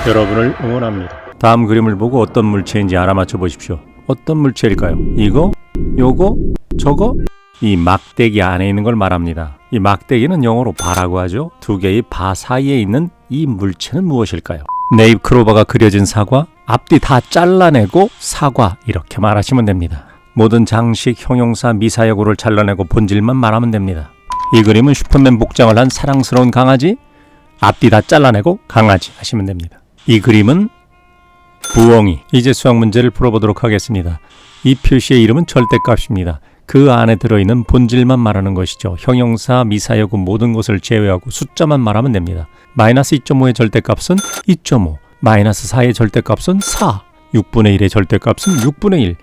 여러분을 응원합니다. 다음 그림을 보고 어떤 물체인지 알아맞혀 보십시오. 어떤 물체일까요? 이거? 요거? 저거? 이 막대기 안에 있는 걸 말합니다. 이 막대기는 영어로 바라고 하죠. 두 개의 바 사이에 있는 이 물체는 무엇일까요? 네잎크로버가 그려진 사과, 앞뒤 다 잘라내고 사과 이렇게 말하시면 됩니다. 모든 장식, 형용사, 미사여구를 잘라내고 본질만 말하면 됩니다. 이 그림은 슈퍼맨 복장을 한 사랑스러운 강아지, 앞뒤 다 잘라내고 강아지 하시면 됩니다. 이 그림은 부엉이. 이제 수학 문제를 풀어보도록 하겠습니다. 이 표시의 이름은 절대값입니다. 그 안에 들어있는 본질만 말하는 것이죠. 형용사, 미사여구 모든 것을 제외하고 숫자만 말하면 됩니다. 마이너스 2.5의 절대값은 2.5, 마이너스 4의 절대값은 4, 6분의 1의 절대값은 6분의 1,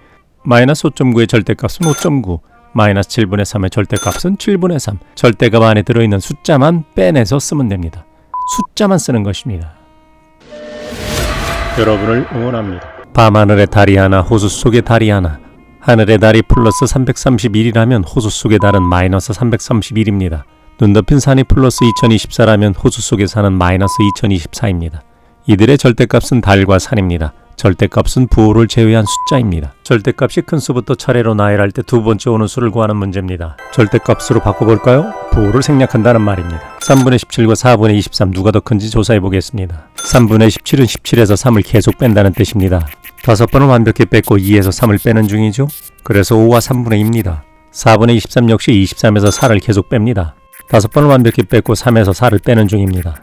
마이너스 5.9의 절대값은 5.9, 마이너스 7분의 3의 절대값은 7분의 3. 절대값 안에 들어있는 숫자만 빼내서 쓰면 됩니다. 숫자만 쓰는 것입니다. 여러분을 응원합니다. 밤하늘의 달이 하나, 호수 속의 달이 하나. 하늘의 달이 플러스 331이라면 호수 속의 달은 마이너스 331입니다. 눈 덮인 산이 플러스 2024라면 호수 속의 산은 마이너스 2024입니다. 이들의 절대값은 달과 산입니다. 절대값은 부호를 제외한 숫자입니다. 절대값이 큰 수부터 차례로 나열할 때 두 번째 오는 수를 구하는 문제입니다. 절대값으로 바꿔볼까요? 부호를 생략한다는 말입니다. 3분의 17과 4분의 23 누가 더 큰지 조사해 보겠습니다. 3분의 17은 17에서 3을 계속 뺀다는 뜻입니다. 5번은 완벽히 뺐고 2에서 3을 빼는 중이죠. 그래서 5와 3분의 2입니다. 4분의 23 역시 23에서 4를 계속 뺍니다. 5번은 완벽히 뺐고 3에서 4를 빼는 중입니다.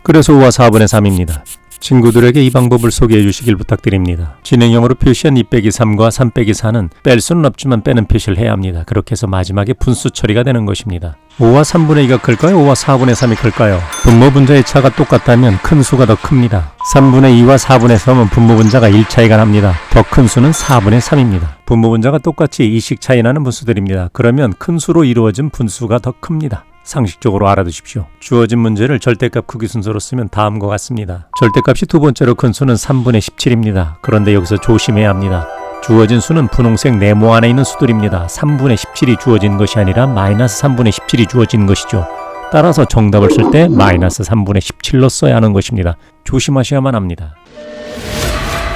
그래서 5와 4분의 3입니다. 친구들에게 이 방법을 소개해 주시길 부탁드립니다. 진행형으로 표시한 2 빼기 3과 3 빼기 4는 뺄 수는 없지만 빼는 표시를 해야 합니다. 그렇게 해서 마지막에 분수 처리가 되는 것입니다. 5와 3분의 2가 클까요? 5와 4분의 3이 클까요? 분모 분자의 차가 똑같다면 큰 수가 더 큽니다. 3분의 2와 4분의 3은 분모 분자가 1 차이가 납니다. 더 큰 수는 4분의 3입니다. 분모 분자가 똑같이 2씩 차이 나는 분수들입니다. 그러면 큰 수로 이루어진 분수가 더 큽니다. 상식적으로 알아두십시오. 주어진 문제를 절대값 크기 순서로 쓰면 다음과 같습니다. 절대값이 두 번째로 큰 수는 3분의 17입니다. 그런데 여기서 조심해야 합니다. 주어진 수는 분홍색 네모 안에 있는 수들입니다. 3분의 17이 주어진 것이 아니라 마이너스 3분의 17이 주어진 것이죠. 따라서 정답을 쓸 때 마이너스 3분의 17로 써야 하는 것입니다. 조심하셔야만 합니다.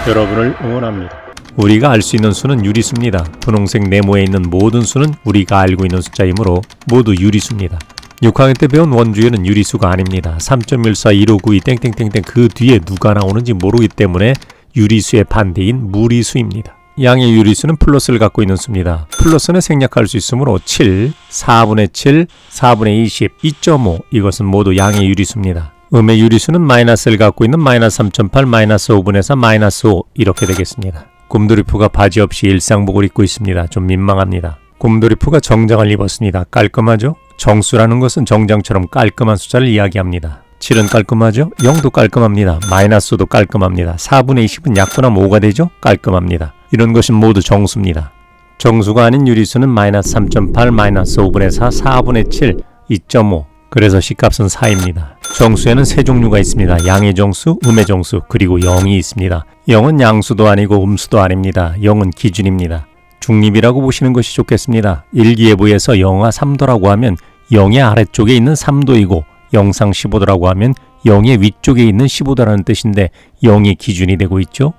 여러분을 응원합니다. 우리가 알 수 있는 수는 유리수입니다. 분홍색 네모에 있는 모든 수는 우리가 알고 있는 숫자이므로 모두 유리수입니다. 6학년 때 배운 원주율은 유리수가 아닙니다. 3.14, 1592, 땡땡땡땡 그 뒤에 누가 나오는지 모르기 때문에 유리수의 반대인 무리수입니다. 양의 유리수는 플러스를 갖고 있는 수입니다. 플러스는 생략할 수 있으므로 7, 4분의 7, 4분의 20, 2.5 이것은 모두 양의 유리수입니다. 음의 유리수는 마이너스를 갖고 있는 마이너스 3.8, 마이너스 5분의 4, 마이너스 5 이렇게 되겠습니다. 곰돌이푸가 바지 없이 일상복을 입고 있습니다. 좀 민망합니다. 곰돌이푸가 정장을 입었습니다. 깔끔하죠? 정수라는 것은 정장처럼 깔끔한 숫자를 이야기합니다. 7은 깔끔하죠? 0도 깔끔합니다. 마이너스 5도 깔끔합니다. 4분의 20은 약분하면 5가 되죠? 깔끔합니다. 이런 것은 모두 정수입니다. 정수가 아닌 유리수는 마이너스 3.8, 마이너스 5분의 4, 4분의 7, 2.5 그래서 C값은 4입니다. 정수에는 세 종류가 있습니다. 양의 정수, 음의 정수, 그리고 0이 있습니다. 0은 양수도 아니고 음수도 아닙니다. 0은 기준입니다. 중립이라고 보시는 것이 좋겠습니다. 일기예보에서 0화 3도라고 하면 0의 아래쪽에 있는 3도이고 영상 15도라고 하면 0의 위쪽에 있는 15도라는 뜻인데 0이 기준이 되고 있죠.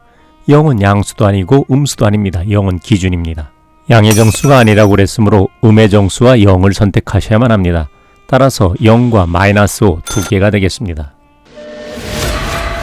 0은 양수도 아니고 음수도 아닙니다. 0은 기준입니다. 양의 정수가 아니라고 그랬으므로 음의 정수와 0을 선택하셔야만 합니다. 따라서 0과 마이너스 5 두 개가 되겠습니다.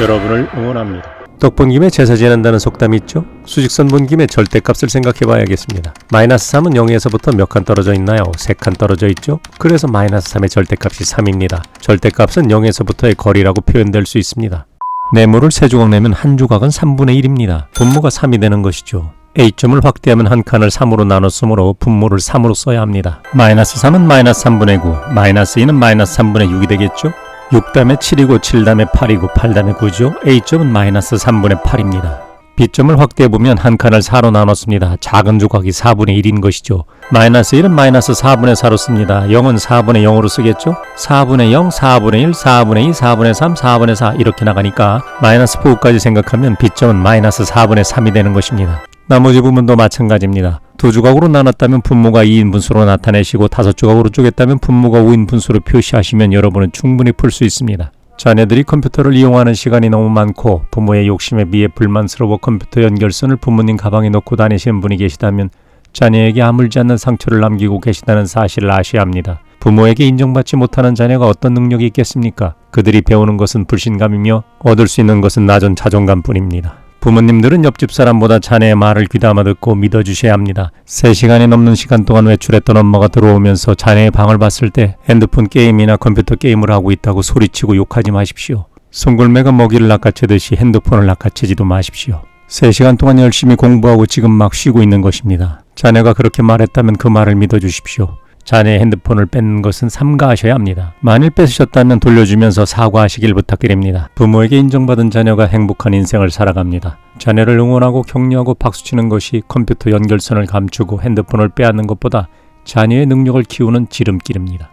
여러분을 응원합니다. 떡 본 김에 제사 지낸다는 속담이 있죠? 수직선 본 김에 절대값을 생각해 봐야겠습니다. 마이너스 3은 0에서부터 몇 칸 떨어져 있나요? 3칸 떨어져 있죠? 그래서 마이너스 3의 절대값이 3입니다. 절대값은 0에서부터의 거리라고 표현될 수 있습니다. 네모를 3조각 내면 한 조각은 3분의 1입니다. 분모가 3이 되는 것이죠. A점을 확대하면 한 칸을 3으로 나눴으므로 분모를 3으로 써야 합니다. 마이너스 3은 마이너스 3분의 9, 마이너스 2는 마이너스 3분의 6이 되겠죠? 6 다음에 7이고 7 다음에 8이고 8 다음에 9죠? A점은 마이너스 3분의 8입니다. B점을 확대해보면 한 칸을 4로 나눴습니다. 작은 조각이 4분의 1인 것이죠. 마이너스 1은 마이너스 4분의 4로 씁니다. 0은 4분의 0으로 쓰겠죠? 4분의 0, 4분의 1, 4분의 2, 4분의 3, 4분의 4 이렇게 나가니까 마이너스 4까지 생각하면 B점은 마이너스 4분의 3이 되는 것입니다. 나머지 부분도 마찬가지입니다. 두 조각으로 나눴다면 분모가 2인 분수로 나타내시고 5조각으로 쪼갰다면 분모가 5인 분수로 표시하시면 여러분은 충분히 풀 수 있습니다. 자녀들이 컴퓨터를 이용하는 시간이 너무 많고 부모의 욕심에 비해 불만스러워 컴퓨터 연결선을 부모님 가방에 넣고 다니시는 분이 계시다면 자녀에게 아물지 않는 상처를 남기고 계시다는 사실을 아셔야 합니다. 부모에게 인정받지 못하는 자녀가 어떤 능력이 있겠습니까? 그들이 배우는 것은 불신감이며 얻을 수 있는 것은 낮은 자존감뿐입니다. 부모님들은 옆집 사람보다 자녀의 말을 귀담아 듣고 믿어주셔야 합니다. 3시간이 넘는 시간 동안 외출했던 엄마가 들어오면서 자녀의 방을 봤을 때 핸드폰 게임이나 컴퓨터 게임을 하고 있다고 소리치고 욕하지 마십시오. 송골매가 먹이를 낚아채듯이 핸드폰을 낚아채지도 마십시오. 3시간 동안 열심히 공부하고 지금 막 쉬고 있는 것입니다. 자녀가 그렇게 말했다면 그 말을 믿어주십시오. 자녀의 핸드폰을 뺏는 것은 삼가하셔야 합니다. 만일 뺏으셨다면 돌려주면서 사과하시길 부탁드립니다. 부모에게 인정받은 자녀가 행복한 인생을 살아갑니다. 자녀를 응원하고 격려하고 박수치는 것이 컴퓨터 연결선을 감추고 핸드폰을 빼앗는 것보다 자녀의 능력을 키우는 지름길입니다.